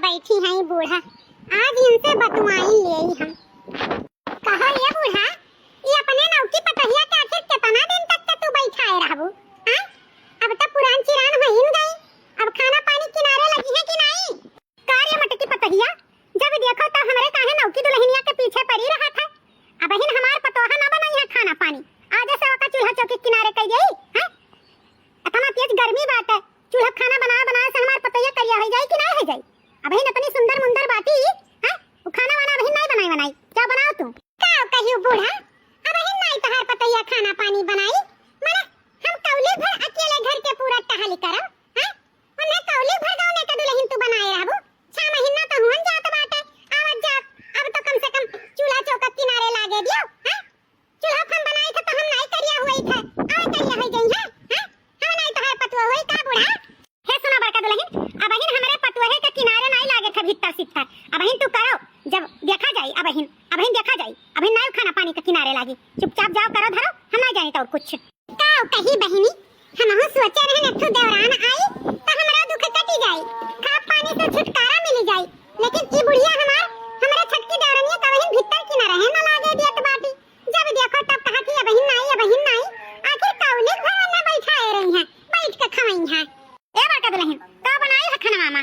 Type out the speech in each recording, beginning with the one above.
बैठी हैं बूढ़ा, आज इनसे बतवाई ले हम। कहो ये बूढ़ा, ये अपने नौकी पतहिया के आखिर कितना दिन तक तू बैठाए रहबू? हां, अब तो पुरान चिरान होइन गई, अब खाना पानी किनारे लगी है कि नहीं? कार्य मटकी पतहिया, जब देखो तो हमरे काहे नौकी दुल्हनिया के पीछे पड़ी रहा था। अब हिन हमार पतोहा ना बनाई है खाना पानी, आज से ओका चूल्हा चौकी किनारे कई गई। हां, इतना तेज गर्मी बाटे, चूल्हा खाना बना से हमार पतैया करिया हो जाए कि नहीं हो जाए? अब ही इतनी सुंदर मुंदर बाटी है, वो खाना वाना अभी नहीं बनाई जा बनाओ तुम। का कहियो बूढ़ा, अब ही नहीं तहार पतैया खाना पानी बनाई, माने हम कौली भर अकेले घर के पूरा टहल करब। हां, उन्हें कौली भर गांव ने का दुल्हन तू बनाए रहबू। 6 महीना तो हुन जात बाटे, आवत जात, अब तो कम से कम चूल्हा चौका किनारे लागे दियो। हां, चूल्हा फन बनाई था तो हम नहीं करिया हुई थे, आवे करिया हो गई है। हां, हम नहीं तहार पतुआ होई का बूढ़ा? हे सुना बड़का दुल्हन, अब हिन हमरे पतुहे के किनारे नहीं लागे था भीतर सित्तर, अब हिन तू करो, जब देखा जाए अब हिन देखा जाए, अब हिन नहीं खाना पानी के किनारे लागी, चुपचाप जाओ करो धरो, हम नहीं जाने तो कुछ। का कही बहिनी, हमहु सोचे रहे नथु देवरान आई तो हमरा दुख कटी जाई, खा पानी से छुटकारा मिल जाई, लेकिन ई बुढ़िया हमरे छटकी देवरानिया का हिन भीतर किनारे है ना लागे दियत बाटी। जब देखो तब कहा कि अब हिन नहीं, आखिर कौले घर में बैठाए रही हैं, बैठ के खवई हैं। ए बड़का दुल्हन, का बनाई है खाना मामा?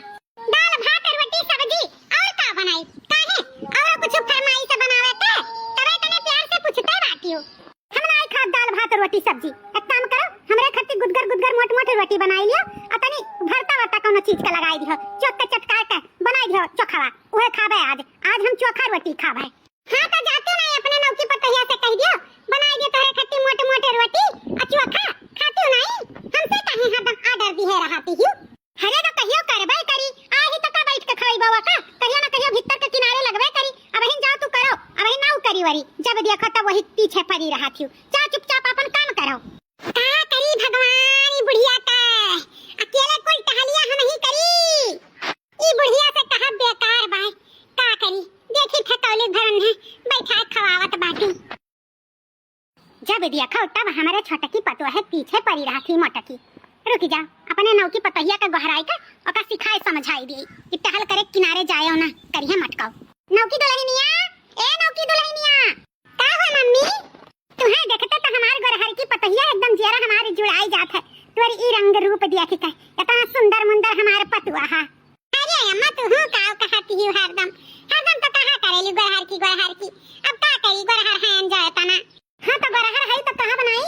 दाल भात रोटी सब्जी, और का बनाई? काहे और कुछ फरमाई से बनावे के? तबे तने प्यार से पूछते बाटियो। हम नहीं खा दाल भात रोटी सब्जी, एक काम करो, हमरे खातिर गुदगर मोट रोटी बनाई लियो, आ तनी भरता वरता कोनो चीज के लगाई दियो, चोक के चटका के बनाई दियो चोखावा, ओहे खाबे आज हम चोखा रोटी खाबे। हां तो जाते नहीं अपने नौकी पतहिया से कह दियो, बनाई दे तोरे खातिर मोट रोटी आ चोखा, खाती नहीं? हमसे काहे हरदम आर्डर दिए रहती हो? हरे तो कहियो करबे करी, आही तो का बैठ के खइबा का, कहियो ना कहियो भीतर के किनारे लगबे करी। अब हिन जाओ तू करो, अब हिन ना करी वरी, जब देखो तब वही पीछे पड़ी रहती हो। जा चुपचाप अपन काम करो। का करी भगवान, ई बुढ़िया का अकेले कोई टहलिया हम ही करी, ई बुढ़िया से कहा बेकार बाय, का करी देखी थे कौली भरन है बैठा खवावत बाटी। जब देखो तब हमारे छोटकी पतुआ है पीछे पड़ी रहती मोटकी। रुक जा, अपने नौकी पतहिया का गहराई का ओका सिखाए समझाई दी कि टहल करे किनारे जायो ना करिए मटकाओ। नौकी दुल्हनिया, ए नौकी दुल्हनिया, का हो मम्मी? तुम्हें देखते तो हमार गरहर की पतहिया एकदम जरा हमारी जुड़ाई जात है, तोरी ई रंग रूप देखी का इतना सुंदर मुंदर हमार पतुआ है। अरे अम्मा तू हूं का कहती हो हरदम तो कहा करेली गरहर की, अब का करी गरहर है एंजॉय तना। हां तो गरहर है तो कहां बनाई?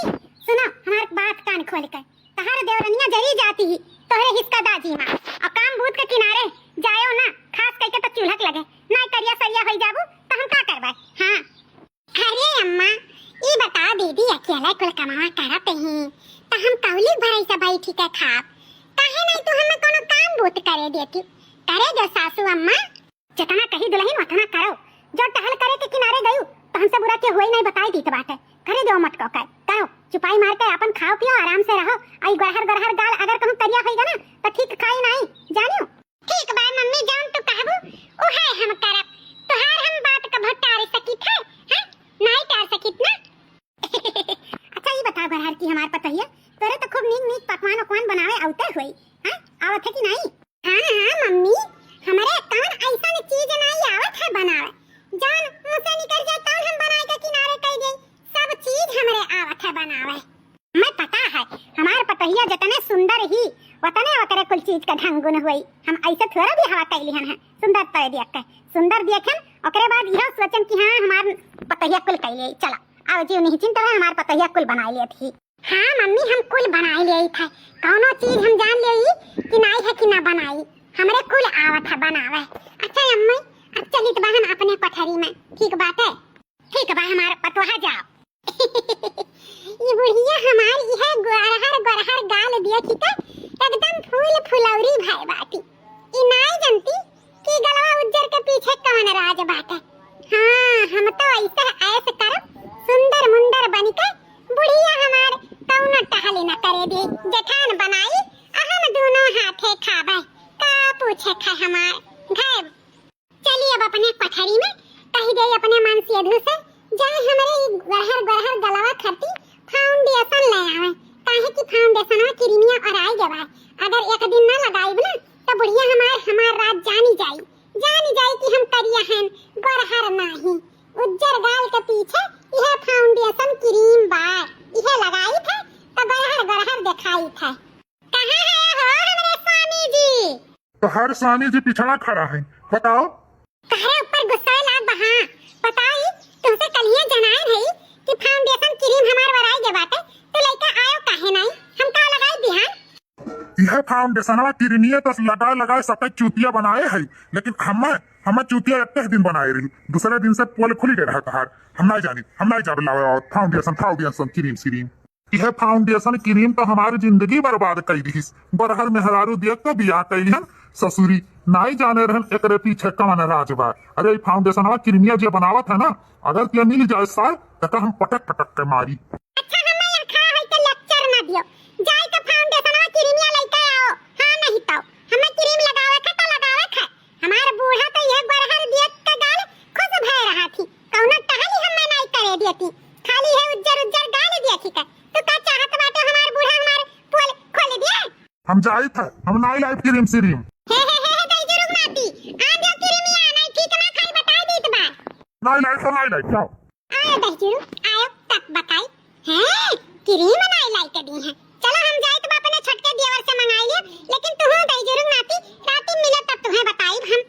सुनो हमार बात कान खोल के, तहार देवरनिया जरी जाती ही तोहरे हिस्सा दाजी मां, और काम बूथ के किनारे जायो ना, खास करके तो चूल्हा लगे नहीं करिया सरिया होई जाबू तो हम का करबे? हां अरे अम्मा ई बता दीदी, अकेले कुल कमावा करत ही तो हम कौली भरई से बैठी के खाब, काहे नहीं तू हमें कोनो काम बूथ करे देती? करे जो सासू अम्मा, जितना कही दुल्हन उतना करो, जो टहल करे के किनारे गयू तो हमसे बुरा के होई नहीं बताई दी तो बाटे, करे दो मटको का कहो, चुपाई मार के अपन खाओ पियो आराम से रहो। आई गरहर गाल अगर कहूं करिया होईगा ना तो ठीक खाई नहीं जानियो। ठीक बा मम्मी, जान तू कहबू ओ है हम करब, तोहार हम बात का भटार सकित है, हां नहीं टार सकित ना। अच्छा ये बता गरहर की हमार पतहिया, तोरे तो खूब नीक पकवान बनावे आउते होई, हां आवत है कि नहीं? हां मम्मी, हमरे कान ऐसा चीज नहीं आवत है बनावे, जान मुंह निकल जाए तो हम बनाए के किनारे कह दे, सब चीज हमरे आवत है बनावे। मैं पता है हमार पतहिया जितने सुंदर ही वतने वतरे कुल चीज का ढंग गुण हुई, हम ऐसे थोड़ा भी हवा कैलिहन है, सुंदर पर देख के सुंदर देखन ओकरे बाद यह सोचन कि हां हमार पतहिया कुल कैले, चला आओ जी नहीं चिंता है हमार पतहिया कुल बना लिए थी। हां मम्मी हम कुल बना लिए थे, कौनो चीज हम जान लेई कि नहीं है कि ना बनाई, हमरे कुल आवत है बनावे। अच्छा अम्मी अब चली तो हम अपने पथरी में, ठीक बात है? ठीक बा हमार पतोहा जाओ। ये बुढ़िया हमारी है गरहर गाल दिया ठीक है, एकदम फूल फुलौरी भाई बाटी, ई नहीं जानती कि गलवा उज्जर के पीछे कौन राज बाटे। हां हम तो ऐसे करब सुंदर मुंदर बन के, बुढ़िया हमार कौनो टहल न करे दे, जेठान बनाई हम दोनों हाथे खाबे, का पूछे खे हमार घर। चलिए अब अपने पथरी में कह दे अपने मन से अधू से जाए हमारे गरहर गलवा खरती फाउंडेशन ले आवे, काहे की फाउंडेशन में क्रीमिया और आई जवा, अगर एक दिन ना लगाई ना तो बुढ़िया हमार रात जानी जानी जाई कि हम करिया हैं गरहर नहीं। उज्जर गाल के पीछे यह फाउंडेशन क्रीम बा, यह लगाई थे तो गरहर गरहर दिखाई थे। कहाँ है हो हमारे स्वामी जी? तो हर स्वामी जी पिछड़ा खड़ा है, बताओ। कहरे ऊपर गुस्सा लाग बहा, बताई तुमसे कलिए जनाए है कि फाउंडेशन क्रीम हमार वराई के बाटे, तो लइका आयो काहे नहीं? हम का लगाई बिहान? यह फाउंडेशनवा क्रीमिया तो लगा लगा सब चूतिया बनाए है, लेकिन हम चूतिया एक दिन बनाए रही, दूसरे दिन से पोल खुली गए रहा। हम नहीं जाने लावे फाउंडेशन क्रीम। यह फाउंडेशन क्रीम तो हमारी जिंदगी बर्बाद कर दी। बरहर में हरारू देख के बियाह कैलिहन ससुरी, नहीं जाने रहन एकरे पीछे कौन राज बा। अरे फाउंडेशनवा क्रीमिया जो बनावत है ना, अगर ते मिल जाए साल तो हम पटक के मारी। अच्छा हमें यहाँ खा है तो लेक्चर ना दियो, जाई तो फाउंडेशनवा क्रीमिया लेके आओ। हाँ नहीं तो हमें क्रीम लगावे खा हमार बूढ़ा तो यह बरहर देख के गाल खुश भय रहा थी, कौनो टहली हमें नहीं करे देती, खाली है उज्जर गाल देखी का। तो का चाहत बाटे हमार बूढ़ा हमार पोल खोल दिया? हम जाई था, हम नहीं लाइफ क्रीम सीरीम हे दई जरूर नाती आ दियो क्रीमिया नहीं ठीक ना खाई बता दीत बा। नहीं लाइफ जाओ। आयो दई जरूर आयो तक बताई हैं क्रीम नहीं लाई के दी है। चलो हम जाए तो अपने छोटके देवर से मंगाई ले, लेकिन तू दई जरूर नाती राती मिले तब तुम्हें बताई हम।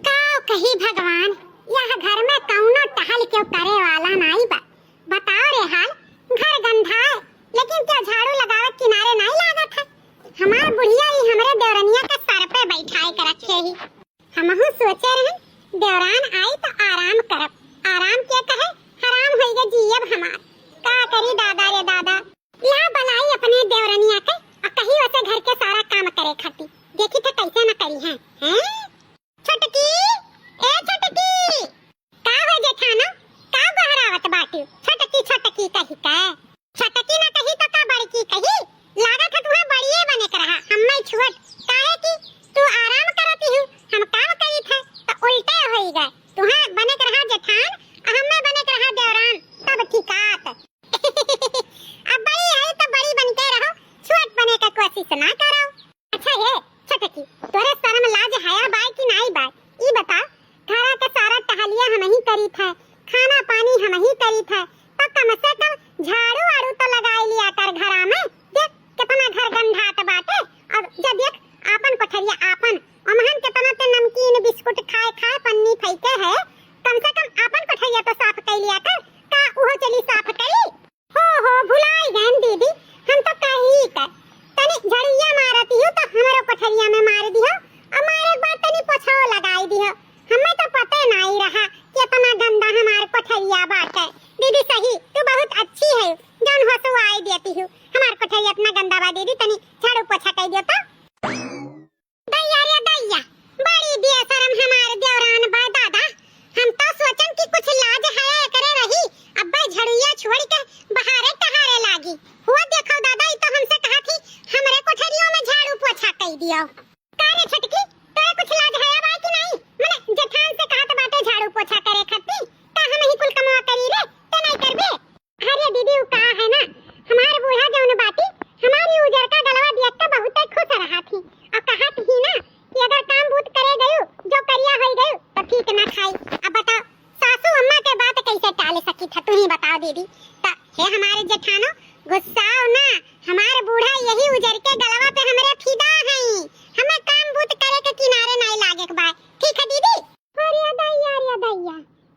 काओ कही भगवान यह घर में कौनो टहल क्यों करे वाला नहीं बा। बताओ रे हाल, घर गंधा है लेकिन क्या झाड़ू लगावत किनारे नहीं लागत है। हमार बुढ़िया ही हमरे देवरनिया के सर पे बैठाए के रखे ही। हमहु सोचे रहे देवरान आई तो आराम करब, आराम के कहे हराम होइगे जीयब हमार। का करी दादा रे दादा, ला बनाई अपने देवरनिया के और कही वैसे घर के सारा काम करे खाती, देखी तो कैसे न करी है। हैं छोटकी ए छोटकी का हो जेठानो, का बहरावत बाटी? छोटकी कही का छोटकी ना कही तो का बड़की कही? लागत है तुम्हें बड़िए बने कर रहा, हम मैं छोट काहे की तू आराम करती हूँ, हम काम करी थे तो उल्टे होई गए। तुम्हें बने कर रहा जेठान और हमें बने कर रहा देवरान, तब ठीकात। अब बड़ी है तो बड़ी बनके रहो, छोट बने का कोशिश ना करो। अच्छा ये छोटकी तोरे शर्म लाज हया बाय कि नहीं बाय? ई बता, घरा का सारा टहलिया हम ही करी थे, खाना पानी हम ही करी थे, तो कम से कम झाड़ू वाड़ू तो लगाई लिया कर घरा में। देख कितना घर गंधात बाटे, और जब देख आपन कोठरिया आपन अमहन कितना ते नमकीन बिस्कुट खाए पन्नी फेंके है, कम से कम आपन कोठरिया तो साफ कर लिया कर। का उहो चली साफ करी? हो भुलाई गन दीदी, हम तो कही कर तनी झड़िया मारती हूँ तो हमरो कोठरिया में मार दियो, और मारे एक बार तनी पोछो लगाई दियो। हमें तो पता नहीं रहा कि इतना गंदा हमार कोठरिया बाटे। दीदी सही तू बहुत अच्छी है, जान हंसू आई देती हूँ। हमार कोठरिया इतना गंदा बा दीदी, तनी झाड़ू पोछा कर दियो तो। दैया रे दैया, बड़ी बेशरम हमार देवरान बा दादा। हम तो सोचन कि कुछ लाज है करे रही, अब झड़िया छोड़ के बहारे टहारे लागी। हुआ देखो दादा, ई तो हमसे कहा थी हमरे कोठरियों में झाड़ू पोछा कर दियो। कारे छटकी तोरे कुछ लाज है बा कि नहीं? मने जेठान से कहा तो बाटे झाड़ू पोछा करे खाती, ता हम ही कुल कमवा करी रे, ते नहीं करबे? अरे दीदी उ का है ना, हमार बूढ़ा जौन बाटी हमारी उजर का गलवा देख के बहुत खुश रहा थी, और कहत ही ना कि अगर काम बूत करे गयो जो करिया होई गयो तो ठीक ना खाई। अब बताओ सासू अम्मा के बात कैसे टाल सकी था, तू ही बताओ दीदी। ता हे हमारे जेठानो गुस्साओ ना, हमार बूढ़ा यही उजर के गलवा पे हमरे फिदा है, हमें काम बूत करे के किनारे नहीं लागे के बा, ठीक है दीदी? अरे दैया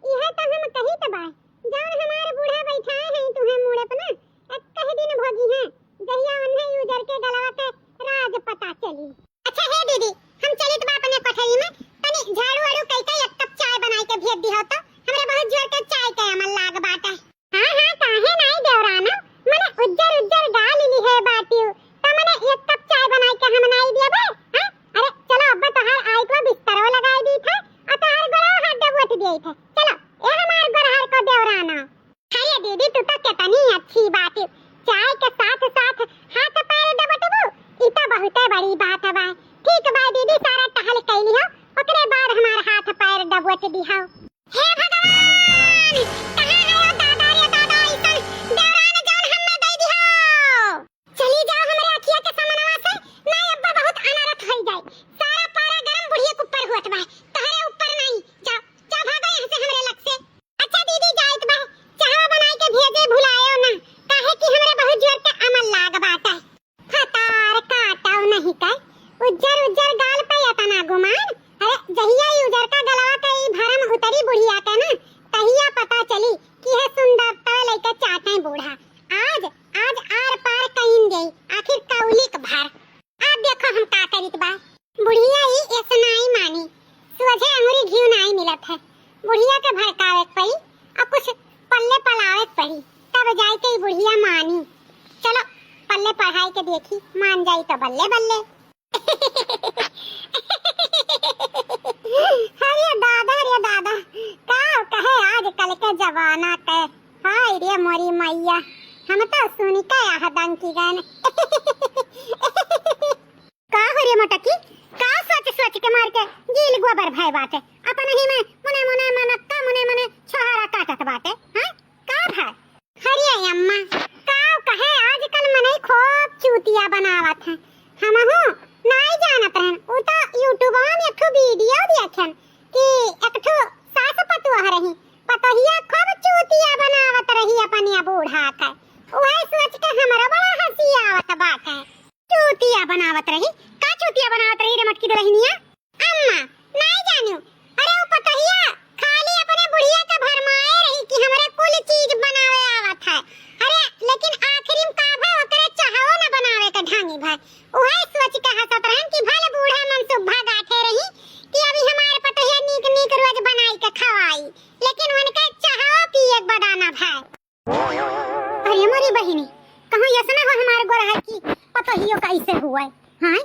इहे तो हम कही त बा, जान हमार बूढ़ा बैठाए हैं तुम्हें मुड़े पे ना, एक कह दिन भोगी है जहिया उन्हें उजर के गलवा पे राज पता चली। अच्छा हे दीदी हम चलित बा अपने कोठरी में, तनी झाड़ू वाड़ू कई एक कप चाय बनाई के भेज दिहो तो, हमरे बहुत जोर के चाय के अमल लाग बाटे। हां काहे नहीं देवराना, मने उज्जर गाल ली है बाटी, तो मने एक कप चाय बनाई के हम नहीं देबे? हां अरे चलो अब्बा तोहार आई तो बिस्तरो लगाई दी थे और तोहार गोड़ा हाथ दबोट दिए थे। चलो ए हमार गोरहर को देवराना। अरे दीदी तू तो कितनी अच्छी बात, चाय के साथ साथ हाथ पैर दबोटबू, ई तो बहुत बड़ी बात है बा। ठीक बा दीदी सारा टहल कैली हो, ओकरे बाद हमार हाथ पैर दबोट दिहो। हे भगवान कहां है ओ दादा रे दादा, ऐसा देवरान जौन हमें दे दिहो। चली जाओ हमरे अखिया के सामनवा से, नहीं अब्बा बहुत अनरत हो जाए, सारा पारा उजर गाल पे यातना गुमान। अरे जहिया ई उजर का गलवा के ई भरम उतरी बुढ़िया के ना, तहिया पता चली कि है सुंदरता लइका चाटे बूढ़ा। आज आज आर पार कहीं गई आखिर कौलिक भर। अब देखो हम का करित बा। बुढ़िया ई ऐसनाई मानी, सोझे अंगुरी घी नहीं मिलत है। बुढ़िया के भड़कावे पड़ी और कुछ पल्ले पलावे पड़ी, तब जाए के बुढ़िया मानी। चलो पल्ले पढ़ाई के देखी, मान जाई तो बल्ले बल्ले। रे दादा का कहे आजकल के जमाना के। हाय रे मोरी मैया, हम तो सुनी का यह डंकी गन। का हो रे मोटकी, का सोच के मार के गील गोबर भय बाटे। अपन ही में मुने मनक्का मुने छोहारा काटत बाटे। हां का भाई हरिया अम्मा का कहे आजकल मने खूब चूतिया बनावत है। हम हो नहीं जानत रहन, उ तो यूट्यूब में एक वीडियो देखन कि एक ठो सास पतुआ रही, पतोहिया खूब चूतिया बनावत रही अपनिया बूढ़ा का। ओहे सोच के हमरा बड़ा हंसी आवत बाटे। चूतिया बनावत रही, का चूतिया बनावत रही रे मटकी दुल्हनिया? अम्मा नहीं जानू। अरे वो पतोहिया खाली अपने बुढ़िया के भरमाए रही कि हमरा कुल चीज बनावे आवत है। अरे लेकिन आखिरी में का भाई ओकरे चाहो न बनावे के ढंगी भाई। ओहे सोच के हंसत रहन कि भले बूढ़ा मन सुभा गाठे रही कि अभी हमारे पतोहिया नीक नीक रोज बनाई के खवाई, लेकिन उनके चाहो पिए बदाना भाई। अरे मोरी बहिनी, कहूं यसना हो हमारे गोरहा की पतोहियो कैसे हुआ हां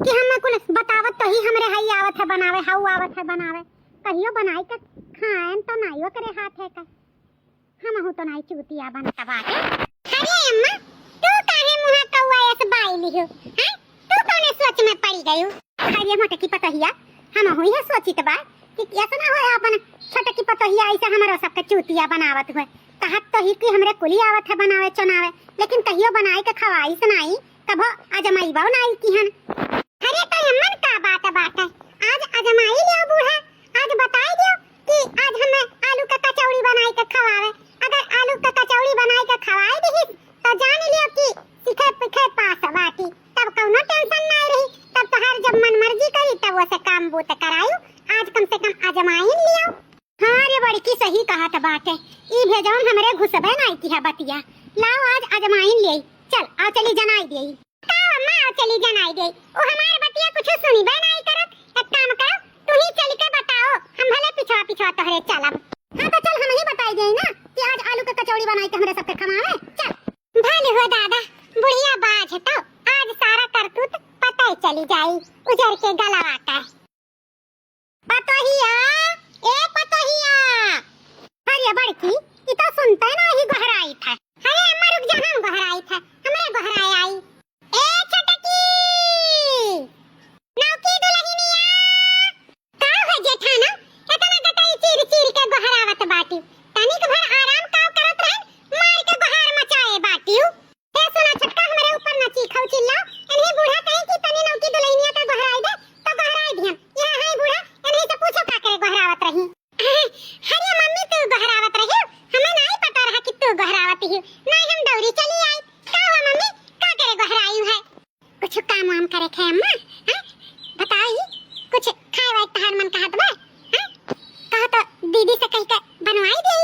कि हम कुल बतावत तो ही हमरे हई आवत है बनावे, हाउ आवत है बनावे। कहियो बनाई के खाएम तो नाइयो करे हाथ है का। हम हो तो नाई चूतिया बनता बाटे। अरे अम्मा तू काहे मुंह कौवा ऐसे बाई लियो? हैं तू कौने सोच में पड़ी गयो? अरे मोटे की पतोहिया हम होई है सोचित बा कि यसना हो अपन छोटे की पतोहिया ऐसे हमरो सबके चूतिया बनावत हुए। कहत तो ही कि हमरे कुली आवत है बनावे चनावे, लेकिन कहियो बनाई के खवाई सुनाई कभो अजमाई बाऊ नाई किहन। अरे तो अम्मन का बात है, आज अजमाई लियो बूढ़ा, आज बताई दियो कि आज हमें आलू का कचौड़ी बनाई के खवावे। अगर आलू का कचौड़ी बनाई के खवाई दी तो जान लियो कि सिखे पिखे पास बाटी, तब कौनो टेंशन नहीं रही। तब तो हर जब मन मर्जी करी तब वो से काम बूत करायू। आज कम से कम अजमाई लियो। हां रे बड़की सही कहा त बाटे। ई भेजौन हमरे घुसबे नहीं की है बतिया। लाओ आज अजमाई ले, चल आ चली जनाई देई। का अम्मा आ चली जनाई देई, ओ हमार बतिया कुछ सुनीबे नहीं करत। एक काम करो तू ही चल के बताओ, हम भले पिछवा तोहरे चलब। हां तो चल हम ही बताई देई ना कि आज आलू का कचौड़ी बनाई के हमरे सबके खवावे। चल भले हो दादा, बुढ़िया बाज है तो आज सारा करतूत पता ही चली जाई उजर के गलवा का। पतोहिया ए पतोहिया, अरे बड़की ई तो सुनते ना ही गहराई था। अरे अम्मा रुक जा, हम गहराई था, हमरे गहराई आई। ए छटकी नौकी दुल्हनिया का हो जेठाना, इतना गटाई चीर के गहरावत बाटी। तनिक भर आराम काव करत रहन, मार के गहार मचाए बाटी। ए सुना छटका हमरे ऊपर न चीखौ चिल्ला, एनही बूढ़ा कहे कि तनी नौकी दुल्हनिया का गहराई दे तो गहराई दिहन। यह है बूढ़ा, एनही से पूछो का करे गहरावत रही। अरे मम्मी तू गहरावत रही, हमें नहीं पता रहा कि तू गहरावत ही। नहीं हम दौड़ी चली आई। का हुआ मम्मी, का करे गहराई है? कुछ काम वाम करे खे अम्मा? हैं बताई कुछ खाए वाए तहार मन कहत बा? हैं कहा तो दीदी से कह के बनवाई दे।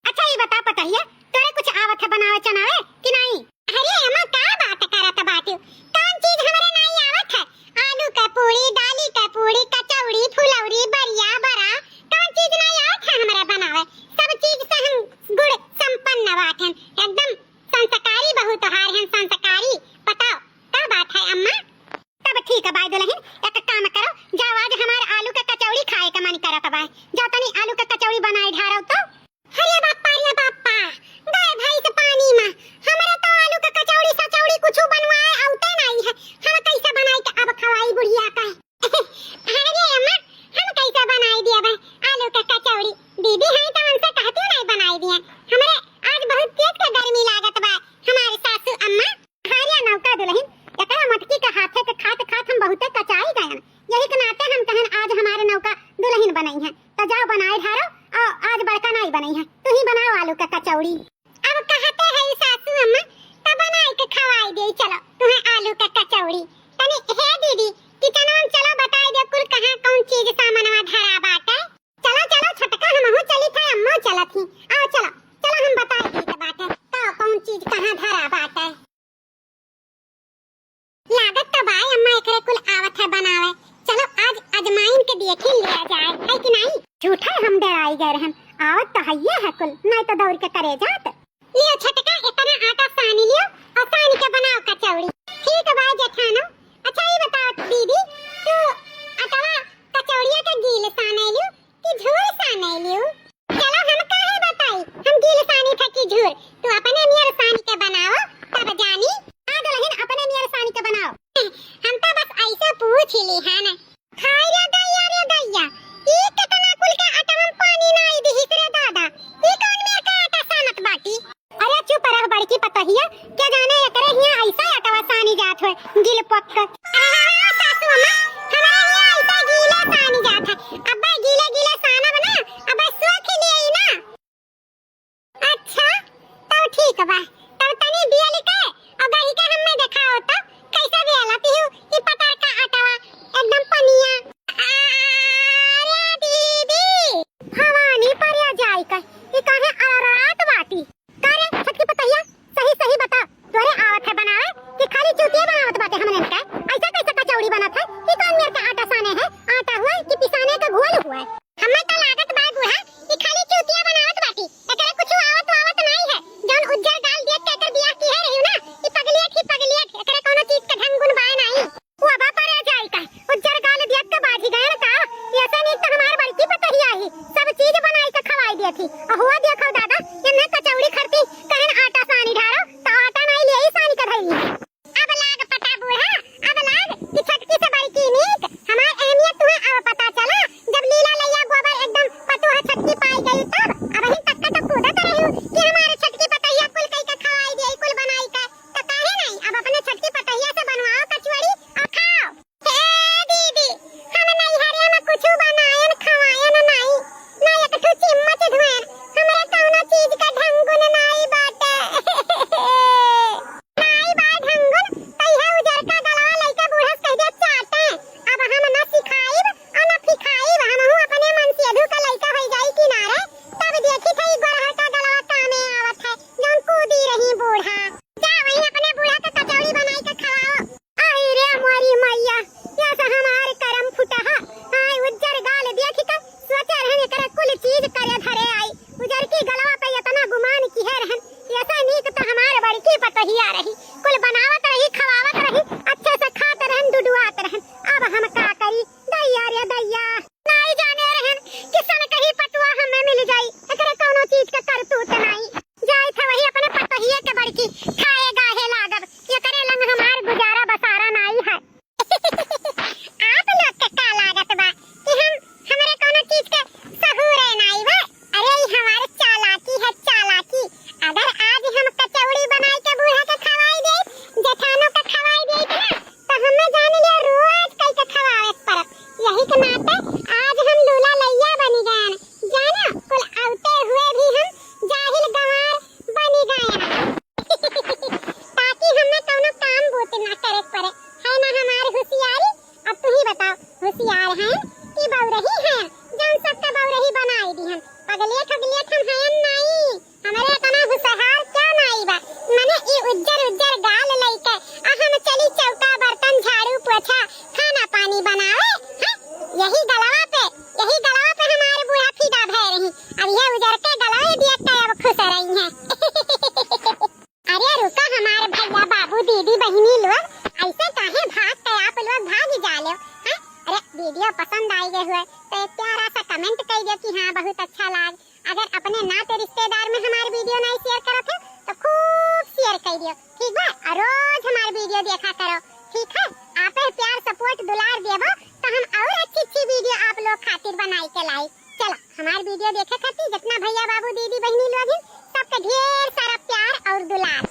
अच्छा ये बता पतोहिया, तोरे कुछ आवत है बनावे चनावे कि नहीं? अरे अम्मा का बात करत बाटी, कौन चीज हमरे नहीं आवत है? आलू का पूरी, दाली का पूरी, कचौड़ी, फुलौरी, बरिया बरा, कौन चीज नहीं आवत है हमरा बनावे? सब चीज से हम गुड़ संपन्न बाटन, एकदम संस्कारी बहू तोहार हैं, संस्कारी। बताओ का बात है अम्मा? तब ठीक है बाई दुल्हन, एक काम करो, जाओ आज हमारे आलू का कचौड़ी खाए का मन करत बा, जाओ तनी आलू का कचौड़ी बनाई ढारो तो। अरे बाप्पा गए भाई से पानी में, हमरा तो आलू का कचौड़ी सचौड़ी कुछ बनवाए आउते नहीं है। हम कैसे बनाई के अब खवाई बुढ़िया का? अरे अम्मा हम कैसे बनाई दिए भाई आलू का कचौड़ी? दीदी है तो उनसे कहती नहीं बनाई दिए। हमरे आज बहुत तेज के गर्मी लागत बा हमारी सासू अम्मा। हारिया नौका दुल्हन, एकरा मटकी के हाथे के खात हम बहुते कचाई गए। यही के नाते हम कहन आज हमारे नौका दुल्हन बनाई है, तो जाओ बनाए ढारो। और आज बड़का नहीं बनाई है, तू ही बनाओ आलू का कचौड़ी। अब कहते हैं सासू अम्मा तो बनाई के खवाई दे। चलो तुम्हें आलू का कचौड़ी। तनी हे दीदी किचन में चलो बताई दे कुल कहां कौन चीज सामानवा धरा बाटे। चलो चलो छोटका हमहू चली था अम्मा चलत ही। आओ चलो चलो हम बताई दी के बाटे का कौन चीज कहां धरा बाटे। लागत तो भाई अम्मा एकरे कुल आवत है बनावे। चलो आज अजमाइन के देखे लिया जाए है कि नहीं। झूठा हम डराई गए रहन आवत तो हइये है कुल नहीं तो दौड़ के करे जात। लियो छटका इतना आटा सानी लियो और सानी के बनाओ कचौड़ी। ठीक है भाई जेठानो। अच्छा ये बताओ दीदी तू अटवा कचौड़िया के गील साने लियो कि झूर साने लियो। चलो हम काहे बताई हम गील सानी था कि झूर। तू अपने नियर सानी के बनाओ तब जानी। आ दुल्हन अपने नियर सानी के बनाओ। हम तो बस ऐसे पूछ ही ली है ना। खाई रे दैया ई कितना कुल के आटा में पानी नहीं दिही रे दादा। ई कौन में का आटा सानत बाटी। अरे चुप रह बड़की पतहिया क्या जाने एकरे हिया ऐसा आटा सानी जात होय गिल पक सासू अम्मा हमारे हिया ऐसा गीला सानी जात है। अब्बा गीले गीले साना बना अब्बा सोख लिए ना। अच्छा तो ठीक बा तब तनी दिया लिखे और दही के हमें दिखाओ तो कैसा बेला पीहू ई पतार का आटावा एकदम पनिया। अरे दीदी हवानी पर आ जाई का ई काहे आरात बाटी। करे छटकी पतैया सही सही बता तोरे आवत है बनावे कि खाली चूतिया बनावत बाटे हमने का। ऐसा कैसा कचौड़ी बनत है ई कौन मेरे का आटा साने है। आटा हुआ कि पिसाने का घोल हुआ है। हमें तो लागत बा बूढ़ा ई खाली चूतिया बनावत बाटी एकरे कुछ आवत नहीं है। जौन उज्जर डाल दिया के कर बियाह की है रही ना ई पगलियत एकरे कोनो चीज का ढंग गुण बा नहीं। वो अब पर आ जाई का उज्जर गाल दिया के बाजी गए का। ऐसा नहीं तो हमार बड़की पतहिया ही सब चीज बनाई के खवाई दी थी। और हुआ देखो दादा इन्ने कचौड़ी खरती कहन आटा सानी ढारो तो आटा नहीं ले ही सानी का धइली। अब लाग पता बूढ़ा अब लाग कि छटकी से बड़की नीक हमार अहमियत तुम्हें अब पता चला जब लीला लैया गोबर एकदम पतोहा छटकी पाई गई तब। अब ही तक तो कूदत रही कि हमारे छटकी पतहिया कुल कई का खवाई दे कुल बनाई का तो काहे नहीं अब अपने छटकी पतहिया से बनवाओ कचौड़ी और खाओ। हे दीदी हम नहीं हरे में कुछ बनायन खवायन नहीं ना एक ठो चिम्मच धुएन हमरे कौनो चीज का ढंगुन नहीं बाटे। नहीं बा ढंगुन तइहे उजर का गलवा लइका बूढ़ा कह दे चाटे। अब हम ना सिखाइब और ना फिखाइब हमहू अपने मन से अधू का लइका हो जाई किनारे तब देखी थई गोरहा का गलवा कामे आवत है जौन कूदी रही बूढ़ा। जा वही अपने बूढ़ा के कचौड़ी बनाई के खवाओ। आई रे मोरी मैया ऐसा हमारे करम फुटा है। आई उज्जर गाल देख के सोचा रहने करे कुल चीज करे धरे आई उजर की गलवा पे इतना गुमान की है रहन। ऐसा नीक तो हमारे बड़की पतहिया रही कुल बनावत रही खवावत रही अच्छे से खात रहन दुडुआत रहन। अब हम का करी दैया रे दैया नहीं जाने रहन किसन कहीं पटुआ हमें मिल जाई एकरे कोनो चीज का करतूत नहीं। जाई था वही अपने पतहिया के बड़की खाए गाहे लागब ये करे लंग हमार गुजारा बसारा नहीं है। आप लोग के का लागत बा कि हम हमरे कोनो चीज के सहूर नहीं बा। अरे हमारे चालाकी है चालाकी। अगर आज हम कचौड़ी बनाई के बूढ़ा के खवाई दे जेठानो के खवाई दे ना तो हमें जान लिया रोज कई के खवावे परत। यही के नाते आज हम लूला लैया बनी गए जाना कुल आउते हुए भी हम जाहिल गंवार बनी गए ताकि हमें कोनो काम बोते ना करे पड़े है ना हमारी होशियारी। अब तू ही बताओ होशियार हैं कि बौरही हैं जौन सबका बौरही बनाई दी हम पगले ठगले हम हैं नहीं। हमारे इतना होशियार क्या नहीं बा मने ई उज्जर गाल लइके आ हम चली चौका बर्तन झाड़ू पोछा खाना पानी बनावे हैं। यही गलवा पे हमारे बूढ़ा फिदा भय रही। अब ये उजर के गलवे देख के अब खुश रही हैं। अरे रुका हमारे भैया बाबू दीदी बहिनी लोग ऐसे काहे भागते आप लोग भाग जाले हैं। अरे वीडियो पसंद आई गए हुए तो एक प्यारा सा कमेंट कर दियो कि हाँ बहुत अच्छा लाग। अगर अपने नाते रिश्तेदार में हमारे वीडियो नहीं शेयर करत है तो खूब शेयर कर दियो ठीक बा। और रोज हमारे वीडियो देखा करो ठीक है। आप प्यार सपोर्ट दुलार देबो तो हम और अच्छी वीडियो आप लोग खातिर बनाई के लाई। चलो हमारे वीडियो देखे खातिर जितना भैया बाबू दीदी बहनी लोग हैं सबके ढेर सारा प्यार और दुलार।